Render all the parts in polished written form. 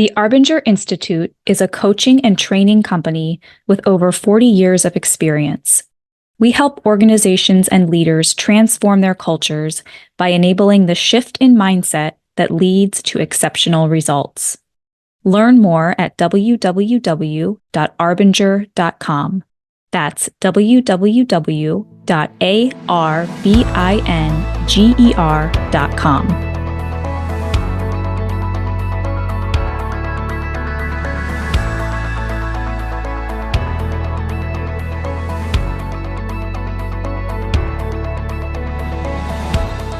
The Arbinger Institute is a coaching and training company with over 40 years of experience. We help organizations and leaders transform their cultures by enabling the shift in mindset that leads to exceptional results. Learn more at www.arbinger.com. That's www.arbinger.com.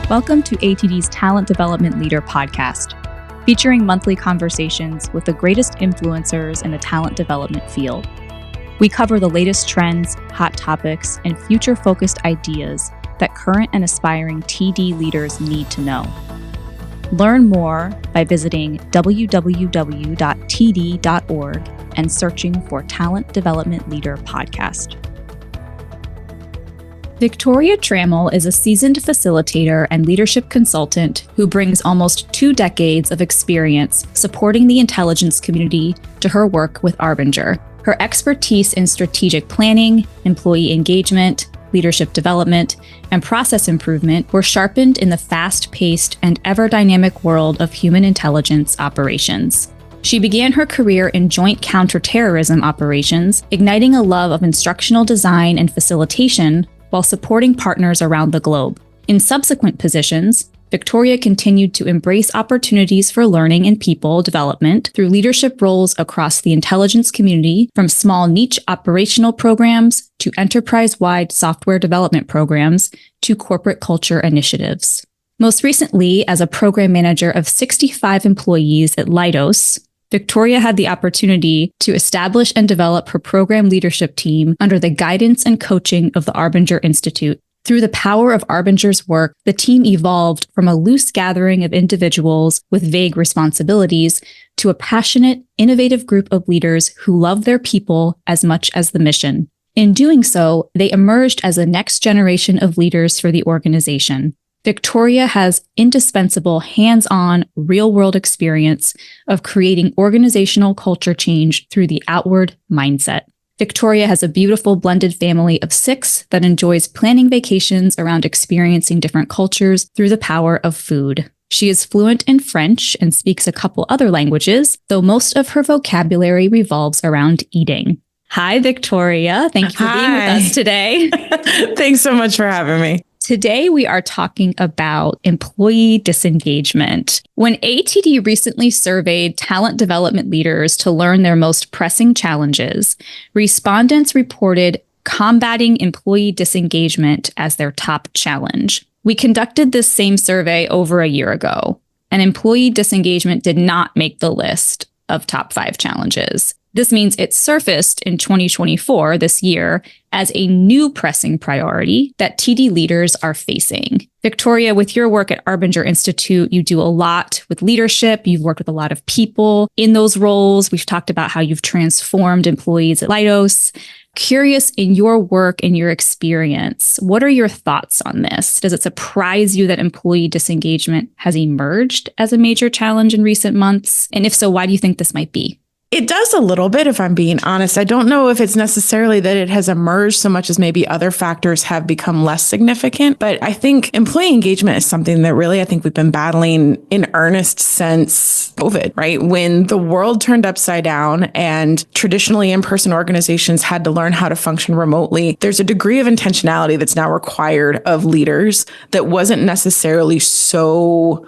Welcome to ATD's Talent Development Leader podcast, featuring monthly conversations with the greatest influencers in the talent development field. We cover the latest trends, hot topics, and future-focused ideas that current and aspiring TD leaders need to know. Learn more by visiting www.td.org and searching for Talent Development Leader podcast. Victoria Trammel is a seasoned facilitator and leadership consultant who brings almost 2 decades of experience supporting the intelligence community to her work with Arbinger. Her expertise in strategic planning, employee engagement, leadership development, and process improvement were sharpened in the fast-paced and ever-dynamic world of human intelligence operations. She began her career in joint counterterrorism operations, igniting a love of instructional design and facilitation while supporting partners around the globe. In subsequent positions, Victoria continued to embrace opportunities for learning and people development through leadership roles across the intelligence community, from small niche operational programs to enterprise-wide software development programs to corporate culture initiatives. Most recently, as a program manager of 65 employees at Leidos, Victoria had the opportunity to establish and develop her program leadership team under the guidance and coaching of the Arbinger Institute. Through the power of Arbinger's work, the team evolved from a loose gathering of individuals with vague responsibilities to a passionate, innovative group of leaders who love their people as much as the mission. In doing so, they emerged as the next generation of leaders for the organization. Victoria has indispensable hands-on, real-world experience of creating organizational culture change through the outward mindset. Victoria has a beautiful blended family of 6 that enjoys planning vacations around experiencing different cultures through the power of food. She is fluent in French and speaks a couple other languages, though most of her vocabulary revolves around eating. Hi, Victoria. Thank you for being with us today. Thanks so much for having me. Today, we are talking about employee disengagement. When ATD recently surveyed talent development leaders to learn their most pressing challenges, respondents reported combating employee disengagement as their top challenge. We conducted this same survey over a year ago, and employee disengagement did not make the list of top 5 challenges. This means it surfaced in 2024, this year, as a new pressing priority that TD leaders are facing. Victoria, with your work at Arbinger Institute, you do a lot with leadership. You've worked with a lot of people in those roles. We've talked about how you've transformed employees at Leidos. Curious, in your work and your experience, what are your thoughts on this? Does it surprise you that employee disengagement has emerged as a major challenge in recent months? And if so, why do you think this might be? It does a little bit, if I'm being honest. I don't know if it's necessarily that it has emerged so much as maybe other factors have become less significant. But I think employee engagement is something that really I think we've been battling in earnest since COVID, right? When the world turned upside down and traditionally in-person organizations had to learn how to function remotely, there's a degree of intentionality that's now required of leaders that wasn't necessarily so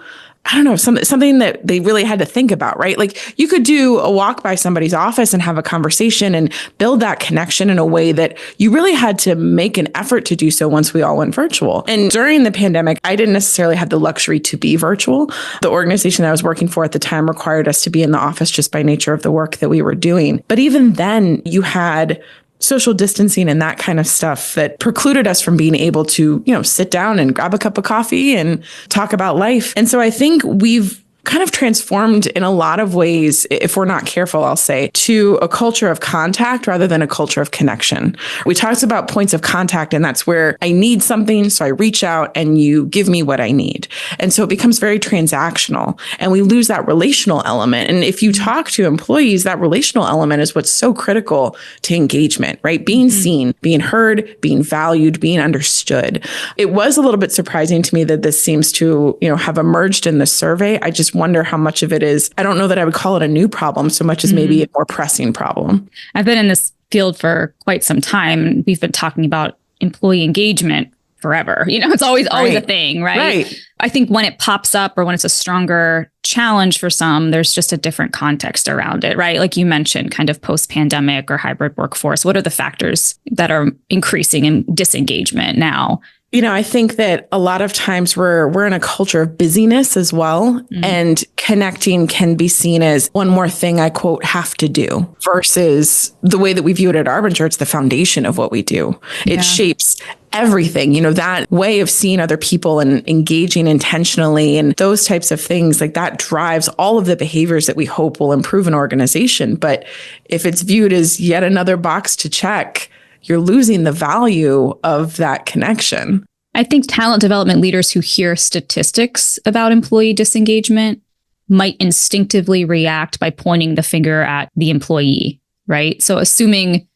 something that they really had to think about, right? Like you could do a walk by somebody's office and have a conversation and build that connection in a way that you really had to make an effort to do so once we all went virtual. And during the pandemic, I didn't necessarily have the luxury to be virtual. The organization that I was working for at the time required us to be in the office just by nature of the work that we were doing. But even then, you had social distancing and that kind of stuff that precluded us from being able to, sit down and grab a cup of coffee and talk about life. And so I think we've kind of transformed in a lot of ways, if we're not careful, I'll say, to a culture of contact rather than a culture of connection. We talked about points of contact, and that's where I need something, so I reach out and you give me what I need. And so it becomes very transactional, and we lose that relational element. And if you talk to employees, that relational element is what's so critical to engagement, right? Being seen, being heard, being valued, being understood. It was a little bit surprising to me that this seems to, have emerged in the survey. I just wonder how much of it is, I don't know that I would call it a new problem so much as maybe a more pressing problem. I've been in this field for quite some time. We've been talking about employee engagement forever. It's always a thing, right? I think when it pops up or when it's a stronger challenge for some, there's just a different context around it, right? Like you mentioned, kind of post-pandemic or hybrid workforce. What are the factors that are increasing in disengagement now? I think that a lot of times we're in a culture of busyness as well. And connecting can be seen as one more thing I, quote, have to do, versus the way that we view it at Arbinger. It's the foundation of what we do. It shapes everything, that way of seeing other people and engaging intentionally and those types of things, like that drives all of the behaviors that we hope will improve an organization. But if it's viewed as yet another box to check, you're losing the value of that connection. I think talent development leaders who hear statistics about employee disengagement might instinctively react by pointing the finger at the employee, right? So assuming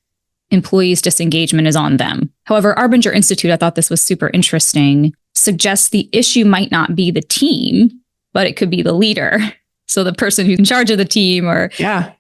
employees' disengagement is on them. However, Arbinger Institute, I thought this was super interesting, suggests the issue might not be the team, but it could be the leader. So the person who's in charge of the team or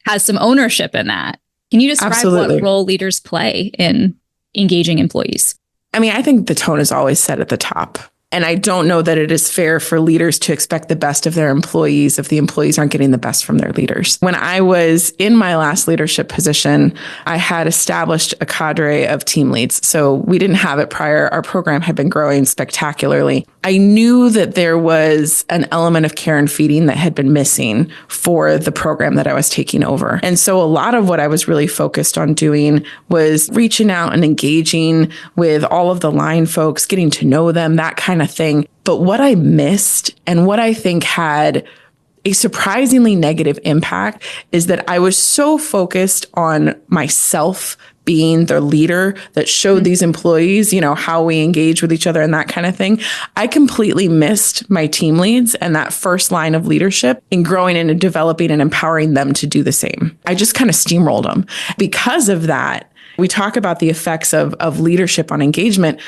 has some ownership in that. Can you describe what role leaders play in engaging employees? I think the tone is always set at the top. And I don't know that it is fair for leaders to expect the best of their employees if the employees aren't getting the best from their leaders. When I was in my last leadership position, I had established a cadre of team leads. So we didn't have it prior. Our program had been growing spectacularly. I knew that there was an element of care and feeding that had been missing for the program that I was taking over. And so a lot of what I was really focused on doing was reaching out and engaging with all of the line folks, getting to know them, that kind of thing. But what I missed and what I think had a surprisingly negative impact is that I was so focused on myself being the leader that showed these employees, how we engage with each other and that kind of thing. I completely missed my team leads and that first line of leadership in growing and developing and empowering them to do the same. I just kind of steamrolled them. Because of that, we talk about the effects of leadership on engagement.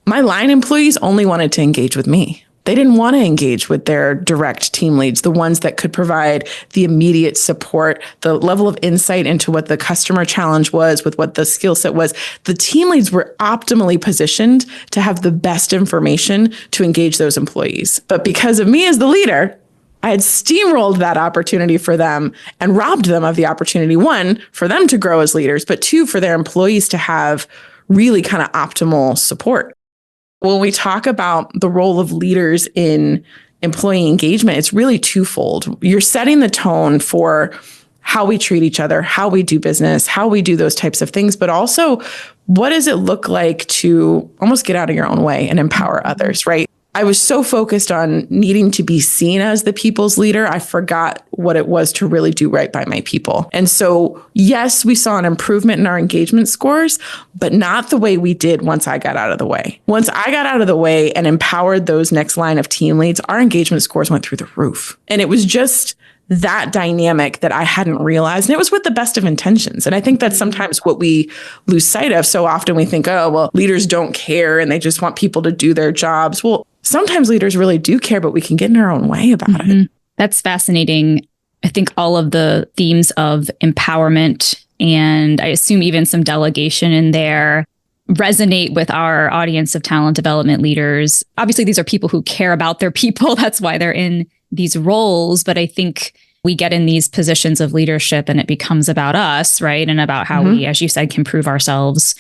My line employees only wanted to engage with me. They didn't want to engage with their direct team leads, the ones that could provide the immediate support, the level of insight into what the customer challenge was, with what the skill set was. The team leads were optimally positioned to have the best information to engage those employees. But because of me as the leader, I had steamrolled that opportunity for them and robbed them of the opportunity, one, for them to grow as leaders, but two, for their employees to have really kind of optimal support. When we talk about the role of leaders in employee engagement, it's really twofold. You're setting the tone for how we treat each other, how we do business, how we do those types of things, but also what does it look like to almost get out of your own way and empower others, right? I was so focused on needing to be seen as the people's leader, I forgot what it was to really do right by my people. And so, yes, we saw an improvement in our engagement scores, but not the way we did once I got out of the way. Once I got out of the way and empowered those next line of team leads, our engagement scores went through the roof. And it was just that dynamic that I hadn't realized. And it was with the best of intentions. And I think that's sometimes what we lose sight of. So often we think, oh, well, leaders don't care and they just want people to do their jobs. Well, sometimes leaders really do care, but we can get in our own way about it. That's fascinating. I think all of the themes of empowerment and I assume even some delegation in there resonate with our audience of talent development leaders. Obviously, these are people who care about their people. That's why they're in these roles. But I think we get in these positions of leadership and it becomes about us, right? And about how we, as you said, can prove ourselves,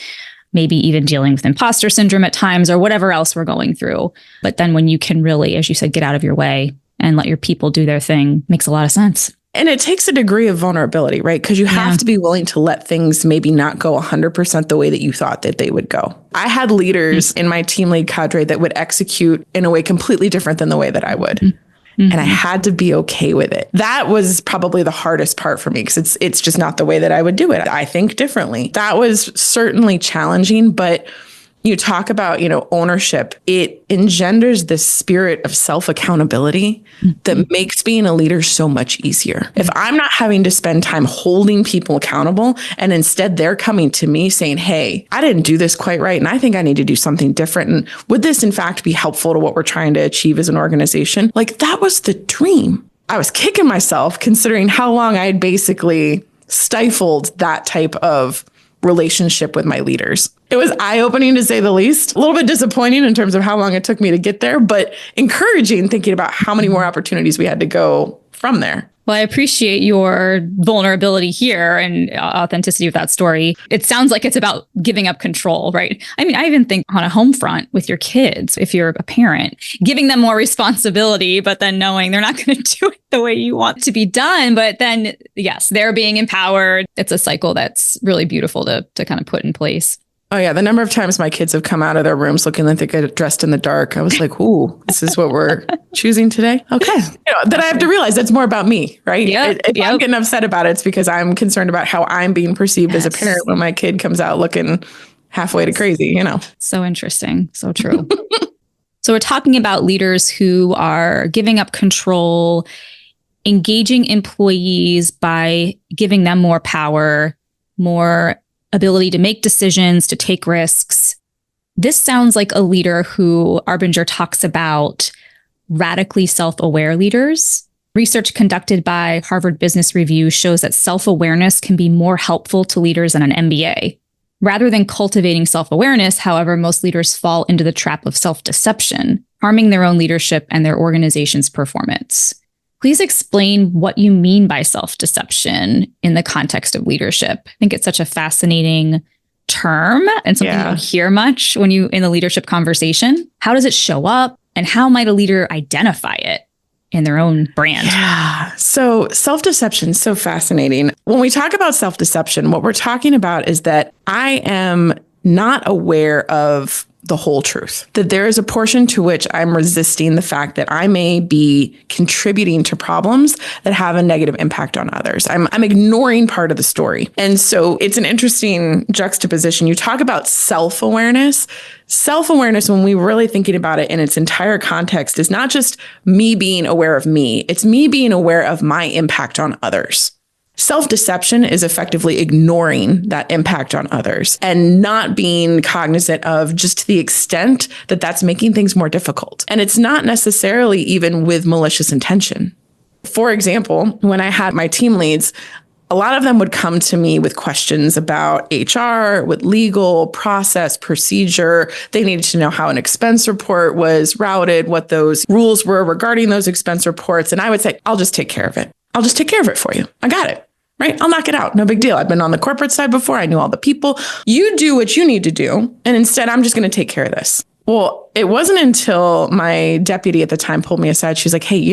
maybe even dealing with imposter syndrome at times or whatever else we're going through. But then when you can really, as you said, get out of your way and let your people do their thing, makes a lot of sense. And it takes a degree of vulnerability, right? Because you have to be willing to let things maybe not go 100% the way that you thought that they would go. I had leaders in my team lead cadre that would execute in a way completely different than the way that I would. And I had to be okay with it. That was probably the hardest part for me because it's just not the way that I would do it. I think differently. That was certainly challenging, but you talk about, ownership. It engenders this spirit of self-accountability that makes being a leader so much easier. If I'm not having to spend time holding people accountable and instead they're coming to me saying, hey, I didn't do this quite right and I think I need to do something different. And would this in fact be helpful to what we're trying to achieve as an organization? Like that was the dream. I was kicking myself considering how long I had basically stifled that type of relationship with my leaders. It was eye-opening to say the least, a little bit disappointing in terms of how long it took me to get there, but encouraging thinking about how many more opportunities we had to go from there. Well, I appreciate your vulnerability here and authenticity of that story. It sounds like it's about giving up control, right? I mean, I even think on a home front with your kids, if you're a parent, giving them more responsibility, but then knowing they're not going to do it the way you want to be done. But then, yes, they're being empowered. It's a cycle that's really beautiful to kind of put in place. Oh, yeah. The number of times my kids have come out of their rooms looking like they get dressed in the dark. I was like, ooh, this is what we're choosing today. Okay. Then I have to realize that's more about me, right? If I'm getting upset about it, it's because I'm concerned about how I'm being perceived as a parent when my kid comes out looking halfway to crazy, So interesting. So true. So we're talking about leaders who are giving up control, engaging employees by giving them more power, more ability to make decisions, to take risks. This sounds like a leader who Arbinger talks about radically self-aware leaders. Research conducted by Harvard Business Review shows that self-awareness can be more helpful to leaders than an MBA. Rather than cultivating self-awareness, however, most leaders fall into the trap of self-deception, harming their own leadership and their organization's performance. Please explain what you mean by self-deception in the context of leadership. I think it's such a fascinating term and something you don't hear much when you in the leadership conversation. How does it show up and how might a leader identify it in their own brand? Yeah. So self-deception is so fascinating. When we talk about self-deception, what we're talking about is that I am not aware of the whole truth, that there is a portion to which I'm resisting the fact that I may be contributing to problems that have a negative impact on others. I'm ignoring part of the story. And so it's an interesting juxtaposition. You talk about self-awareness. Self-awareness, when we really thinking about it in its entire context, is not just me being aware of me. It's me being aware of my impact on others. Self-deception is effectively ignoring that impact on others and not being cognizant of just the extent that that's making things more difficult. And it's not necessarily even with malicious intention. For example, when I had my team leads, a lot of them would come to me with questions about HR, with legal, process, procedure. They needed to know how an expense report was routed, what those rules were regarding those expense reports. And I would say, I'll just take care of it. I'll just take care of it for you. I got it. Right? I'll knock it out. No big deal. I've been on the corporate side before. I knew all the people. You do what you need to do. And instead, I'm just going to take care of this. Well, it wasn't until my deputy at the time pulled me aside. She's like, hey,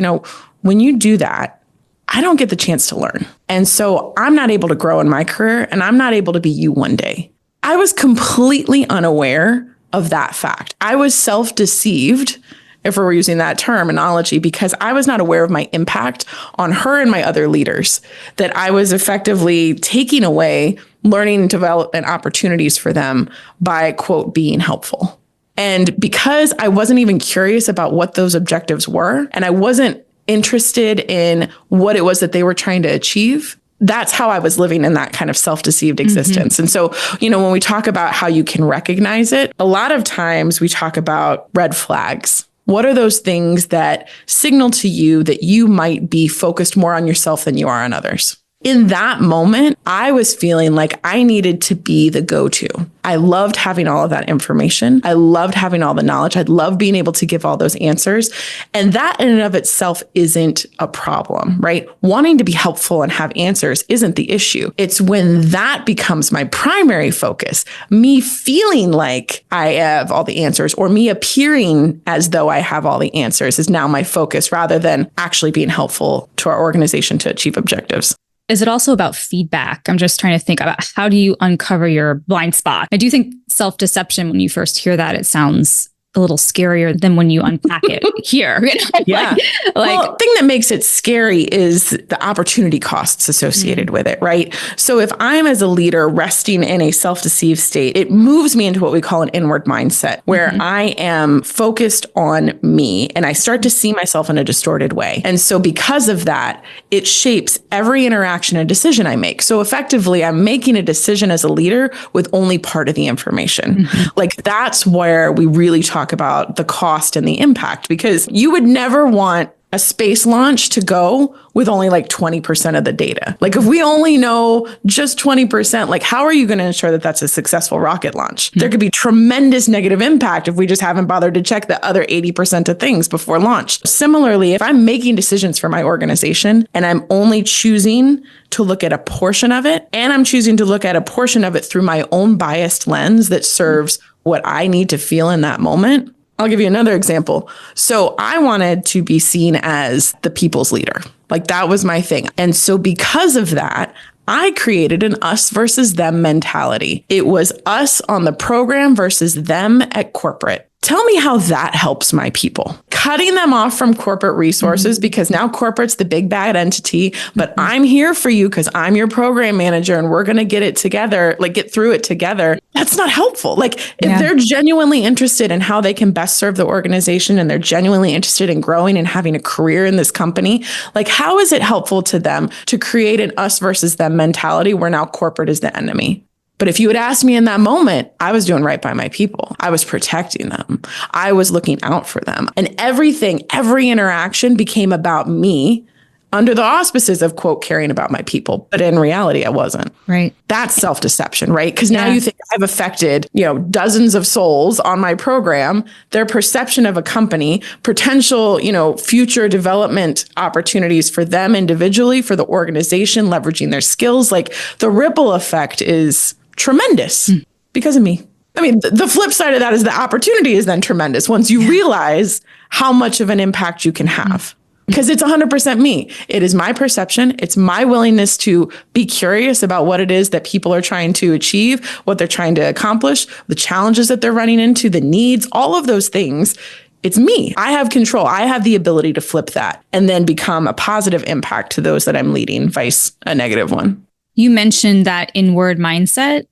when you do that, I don't get the chance to learn. And so I'm not able to grow in my career and I'm not able to be you one day. I was completely unaware of that fact. I was self-deceived, if we're using that terminology, because I was not aware of my impact on her and my other leaders, that I was effectively taking away learning and development opportunities for them by, quote, being helpful. And because I wasn't even curious about what those objectives were, and I wasn't interested in what it was that they were trying to achieve, that's how I was living in that kind of self-deceived existence. And so, when we talk about how you can recognize it, a lot of times we talk about red flags. What are those things that signal to you that you might be focused more on yourself than you are on others? In that moment, I was feeling like I needed to be the go-to. I loved having all of that information. I loved having all the knowledge. I loved being able to give all those answers. And that in and of itself isn't a problem, right? Wanting to be helpful and have answers isn't the issue. It's when that becomes my primary focus, me feeling like I have all the answers or me appearing as though I have all the answers is now my focus rather than actually being helpful to our organization to achieve objectives. Is it also about feedback? I'm just trying to think about how do you uncover your blind spot? I do think self-deception, when you first hear that, it sounds a little scarier than when you unpack it here. Yeah. Well, the thing that makes it scary is the opportunity costs associated with it, right? So if I'm as a leader resting in a self-deceived state, it moves me into what we call an inward mindset, where I am focused on me and I start to see myself in a distorted way. And so because of that, it shapes every interaction and decision I make. So effectively, I'm making a decision as a leader with only part of the information. Like that's where we really talk about the cost and the impact, because you would never want a space launch to go with only like 20% of the data. Like if we only know just 20%, like how are you going to ensure that that's a successful rocket launch? There could be tremendous negative impact if we just haven't bothered to check the other 80% of things before launch. Similarly, if I'm making decisions for my organization and I'm only choosing to look at a portion of it, and I'm choosing to look at a portion of it through my own biased lens that serves what I need to feel in that moment. I'll give you another example. So I wanted to be seen as the people's leader. Like that was my thing. And so because of that, I created an us versus them mentality. It was us on the program versus them at corporate. Tell me how that helps my people. Cutting them off from corporate resources because now corporate's the big bad entity, but I'm here for you because I'm your program manager and we're going to get it together, like get through it together. That's not helpful. Like if they're genuinely interested in how they can best serve the organization and they're genuinely interested in growing and having a career in this company, like how is it helpful to them to create an us versus them mentality where now corporate is the enemy? But if you had asked me in that moment, I was doing right by my people. I was protecting them. I was looking out for them. And everything, every interaction became about me under the auspices of, quote, caring about my people. But in reality, I wasn't. Right. That's self-deception, right? Because now you think I've affected, dozens of souls on my program, their perception of a company, potential, future development opportunities for them individually, for the organization, leveraging their skills. Like the ripple effect is tremendous because of me. I mean, the flip side of that is the opportunity is then tremendous once you realize how much of an impact you can have. Because it's 100% me. It is my perception. It's my willingness to be curious about what it is that people are trying to achieve, what they're trying to accomplish, the challenges that they're running into, the needs, all of those things. It's me. I have control. I have the ability to flip that and then become a positive impact to those that I'm leading, vice a negative one. You mentioned that inward mindset.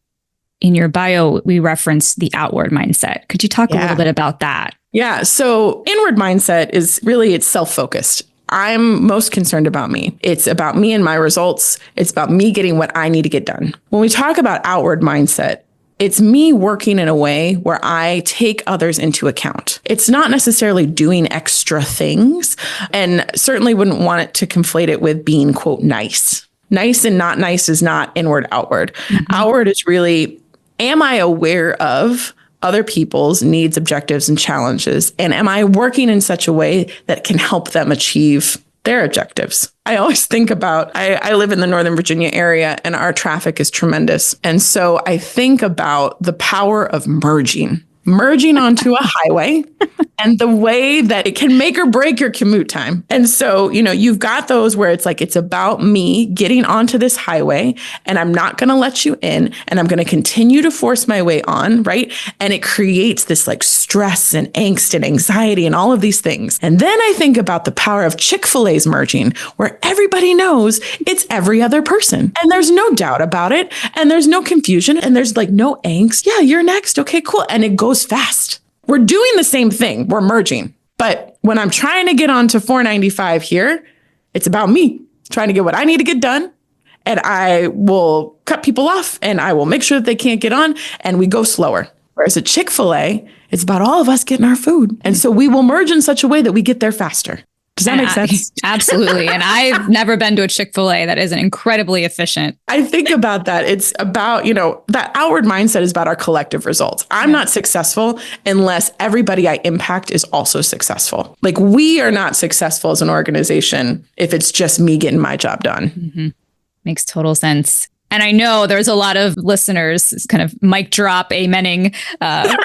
In your bio, we referenced the outward mindset. Could you talk a little bit about that? Yeah. So inward mindset is really, it's self-focused. I'm most concerned about me. It's about me and my results. It's about me getting what I need to get done. When we talk about outward mindset, it's me working in a way where I take others into account. It's not necessarily doing extra things, and certainly wouldn't want it to conflate it with being, quote, nice. Nice and not nice is not inward, outward. Outward is really, am I aware of other people's needs, objectives, and challenges? And am I working in such a way that can help them achieve their objectives? I always think about, I live in the Northern Virginia area and our traffic is tremendous. And so I think about the power of merging onto a highway and the way that it can make or break your commute time. And so, you've got those where it's like, it's about me getting onto this highway and I'm not going to let you in and I'm going to continue to force my way on, right? And it creates this like stress and angst and anxiety and all of these things. And then I think about the power of Chick-fil-A's merging, where everybody knows it's every other person and there's no doubt about it. And there's no confusion and there's like no angst. Yeah, you're next. Okay, cool. And it goes fast. We're doing the same thing. We're merging. But when I'm trying to get onto 495 here, it's about me trying to get what I need to get done. And I will cut people off and I will make sure that they can't get on and we go slower. Whereas at Chick-fil-A, it's about all of us getting our food. And so we will merge in such a way that we get there faster. Does that make sense? Absolutely. And I've never been to a Chick-fil-A that isn't incredibly efficient. I think about that. It's about, that outward mindset is about our collective results. I'm not successful unless everybody I impact is also successful. Like we are not successful as an organization if it's just me getting my job done. Makes total sense. And I know there's a lot of listeners kind of mic drop amening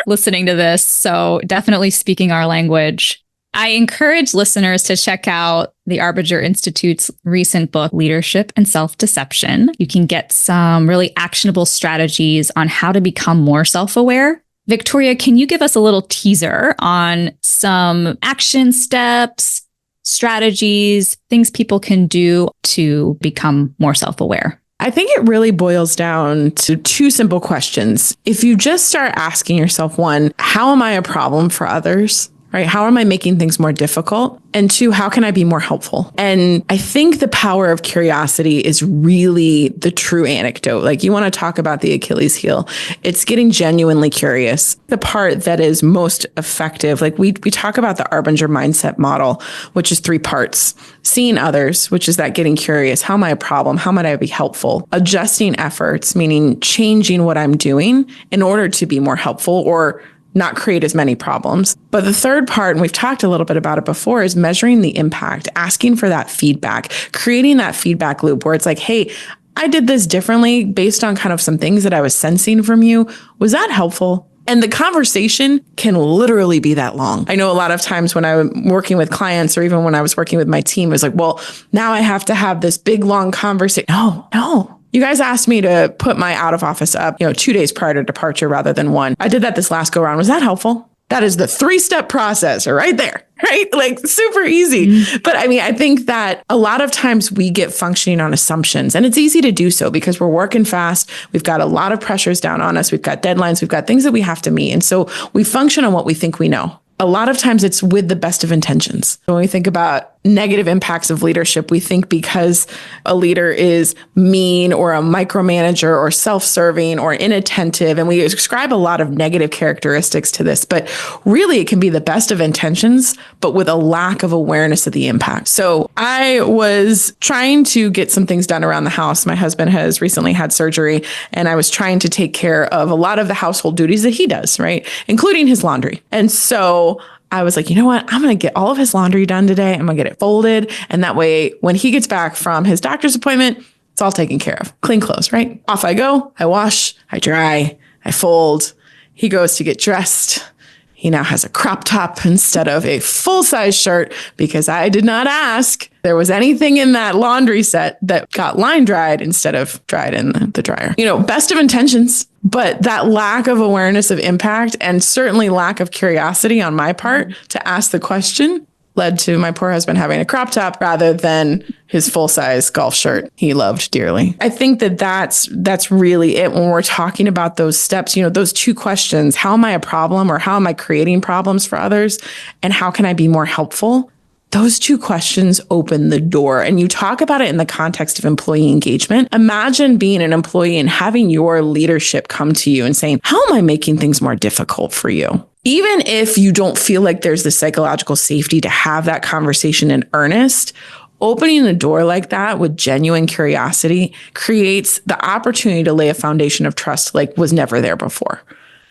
listening to this. So definitely speaking our language. I encourage listeners to check out the Arbinger Institute's recent book, Leadership and Self-Deception. You can get some really actionable strategies on how to become more self-aware Victoria, can you give us a little teaser on some action steps, strategies, things people can do to become more self-aware? I think it really boils down to two simple questions. If you just start asking yourself, one, how am I a problem for others? Right? How am I making things more difficult? And two, how can I be more helpful? And I think the power of curiosity is really the true antidote. Like, you want to talk about the Achilles heel. It's getting genuinely curious. The part that is most effective, like we talk about the Arbinger mindset model, which is 3 parts. Seeing others, which is that getting curious. How am I a problem? How might I be helpful? Adjusting efforts, meaning changing what I'm doing in order to be more helpful or not create as many problems. But the third part, and we've talked a little bit about it before, is measuring the impact, asking for that feedback, creating that feedback loop where it's like, hey, I did this differently based on kind of some things that I was sensing from you. Was that helpful? And the conversation can literally be that long. I know a lot of times when I'm working with clients or even when I was working with my team, it was like, well, now I have to have this big, long conversation. No. You guys asked me to put my out of office up, 2 days prior to departure rather than 1. I did that this last go around. Was that helpful? That is the 3-step process right there, right? Like, super easy. Mm-hmm. But I think that a lot of times we get functioning on assumptions, and it's easy to do so because we're working fast. We've got a lot of pressures down on us. We've got deadlines. We've got things that we have to meet. And so we function on what we think we know. A lot of times it's with the best of intentions. When we think about negative impacts of leadership, we think because a leader is mean or a micromanager or self-serving or inattentive, and we ascribe a lot of negative characteristics to this, but really it can be the best of intentions, but with a lack of awareness of the impact. So I was trying to get some things done around the house. My husband has recently had surgery, and I was trying to take care of a lot of the household duties that he does, right? Including his laundry. And so I was like, you know what? I'm going to get all of his laundry done today. I'm going to get it folded. And that way, when he gets back from his doctor's appointment, it's all taken care of. Clean clothes, right? Off I go. I wash, I dry, I fold. He goes to get dressed. He now has a crop top instead of a full-size shirt because I did not ask there was anything in that laundry set that got line dried instead of dried in the dryer. Best of intentions, but that lack of awareness of impact and certainly lack of curiosity on my part to ask the question led to my poor husband having a crop top rather than his full-size golf shirt he loved dearly. I think that that's really it when we're talking about those steps, those 2 questions, how am I a problem or how am I creating problems for others? And how can I be more helpful? Those 2 questions open the door. And you talk about it in the context of employee engagement. Imagine being an employee and having your leadership come to you and saying, how am I making things more difficult for you? Even if you don't feel like there's the psychological safety to have that conversation in earnest, opening the door like that with genuine curiosity creates the opportunity to lay a foundation of trust like was never there before.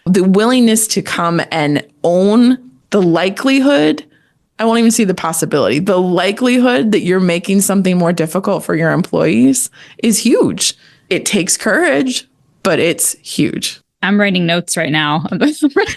The willingness to come and own the likelihood, I won't even see the possibility, the likelihood that you're making something more difficult for your employees is huge. It takes courage, but it's huge. I'm writing notes right now.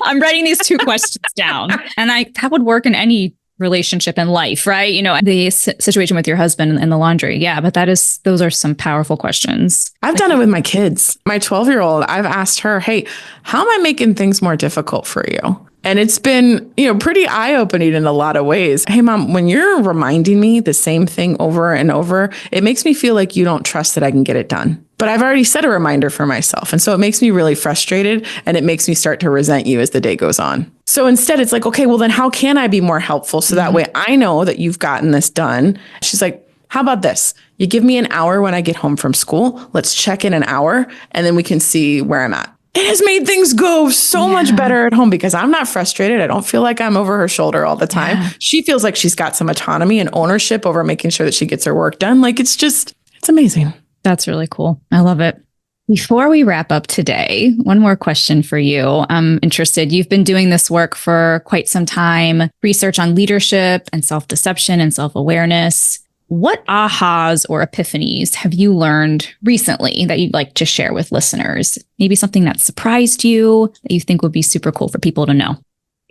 I'm writing these 2 questions down. And that would work in any relationship in life, right? The situation with your husband and the laundry. Yeah, but those are some powerful questions. I've done it with my kids. My 12-year-old, I've asked her, hey, how am I making things more difficult for you? And it's been, pretty eye-opening in a lot of ways. Hey, Mom, when you're reminding me the same thing over and over, it makes me feel like you don't trust that I can get it done. But I've already set a reminder for myself. And so it makes me really frustrated and it makes me start to resent you as the day goes on. So instead, it's like, okay, well, then how can I be more helpful? So that way I know that you've gotten this done. She's like, how about this? You give me an hour when I get home from school. Let's check in an hour and then we can see where I'm at. It has made things go so much better at home because I'm not frustrated. I don't feel like I'm over her shoulder all the time. Yeah. She feels like she's got some autonomy and ownership over making sure that she gets her work done. Like, it's amazing. That's really cool. I love it. Before we wrap up today, one more question for you. I'm interested. You've been doing this work for quite some time, research on leadership and self-deception and self-awareness. What ahas or epiphanies have you learned recently that you'd like to share with listeners? Maybe something that surprised you that you think would be super cool for people to know.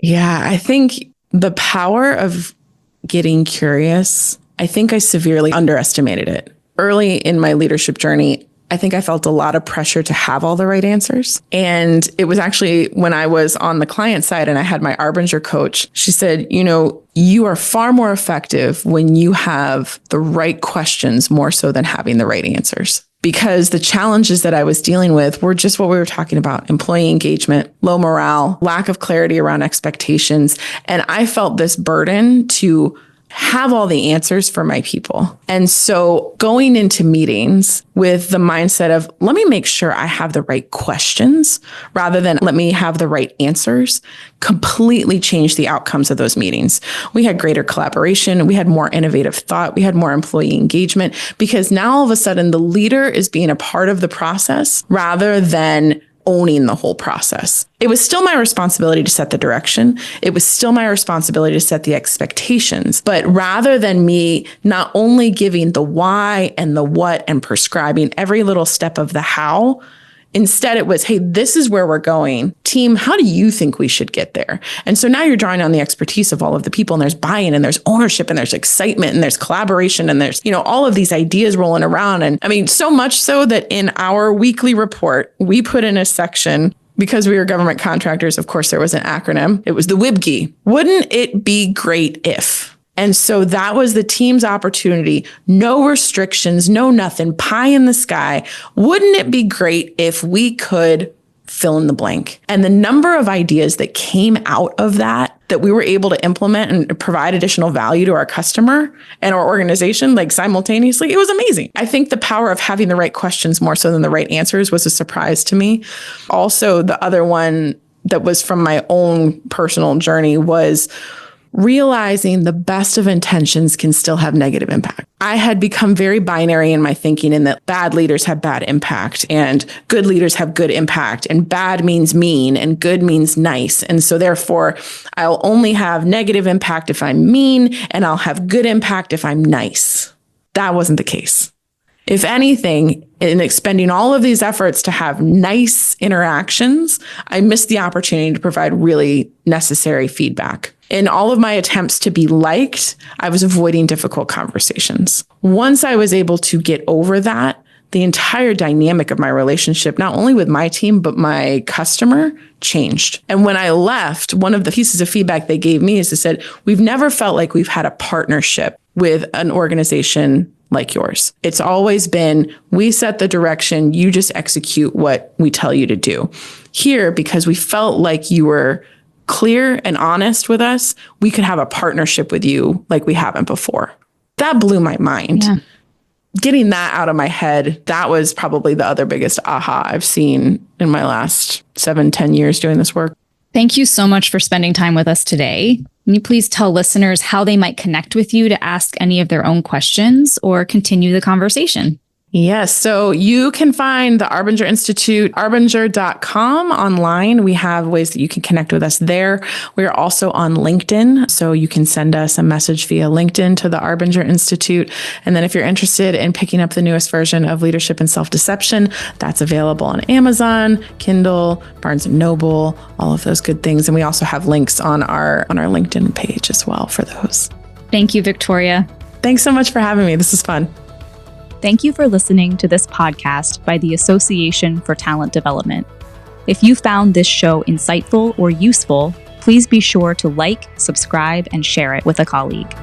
Yeah, I think the power of getting curious, I think I severely underestimated it. Early in my leadership journey, I think I felt a lot of pressure to have all the right answers. And it was actually when I was on the client side and I had my Arbinger coach, she said, you are far more effective when you have the right questions more so than having the right answers. Because the challenges that I was dealing with were just what we were talking about: employee engagement, low morale, lack of clarity around expectations. And I felt this burden to have all the answers for my people. And so going into meetings with the mindset of, let me make sure I have the right questions rather than let me have the right answers, completely changed the outcomes of those meetings. We had greater collaboration. We had more innovative thought. We had more employee engagement because now all of a sudden the leader is being a part of the process rather than owning the whole process. It was still my responsibility to set the direction. It was still my responsibility to set the expectations. But rather than me not only giving the why and the what and prescribing every little step of the how, instead it was, hey, this is where we're going. Team, how do you think we should get there? And so now you're drawing on the expertise of all of the people, and there's buy-in and there's ownership and there's excitement and there's collaboration and there's, all of these ideas rolling around. And I mean, so much so that in our weekly report, we put in a section, because we were government contractors, of course, there was an acronym. It was the WIBGE. Wouldn't it be great if? And so that was the team's opportunity. No restrictions, no nothing, pie in the sky. Wouldn't it be great if we could fill in the blank? And the number of ideas that came out of that we were able to implement and provide additional value to our customer and our organization, like simultaneously, it was amazing. I think the power of having the right questions more so than the right answers was a surprise to me. Also, the other one that was from my own personal journey was realizing the best of intentions can still have negative impact. I had become very binary in my thinking in that bad leaders have bad impact and good leaders have good impact, and bad means mean and good means nice. And so therefore, I'll only have negative impact if I'm mean, and I'll have good impact if I'm nice. That wasn't the case. If anything, in expending all of these efforts to have nice interactions, I missed the opportunity to provide really necessary feedback. In all of my attempts to be liked, I was avoiding difficult conversations. Once I was able to get over that, the entire dynamic of my relationship, not only with my team, but my customer, changed. And when I left, one of the pieces of feedback they gave me is they said, we've never felt like we've had a partnership with an organization like yours. It's always been, we set the direction, you just execute what we tell you to do. Here, because we felt like you were clear and honest with us, we could have a partnership with you like we haven't before. That blew my mind. Yeah. Getting that out of my head, that was probably the other biggest aha I've seen in my last 7-10 years doing this work. Thank you so much for spending time with us today. Can you please tell listeners how they might connect with you to ask any of their own questions or continue the conversation? Yes. So you can find the Arbinger Institute, arbinger.com online. We have ways that you can connect with us there. We're also on LinkedIn. So you can send us a message via LinkedIn to the Arbinger Institute. And then if you're interested in picking up the newest version of Leadership and Self-Deception, that's available on Amazon, Kindle, Barnes & Noble, all of those good things. And we also have links on our LinkedIn page as well for those. Thank you, Victoria. Thanks so much for having me. This is fun. Thank you for listening to this podcast by the Association for Talent Development. If you found this show insightful or useful, please be sure to like, subscribe, and share it with a colleague.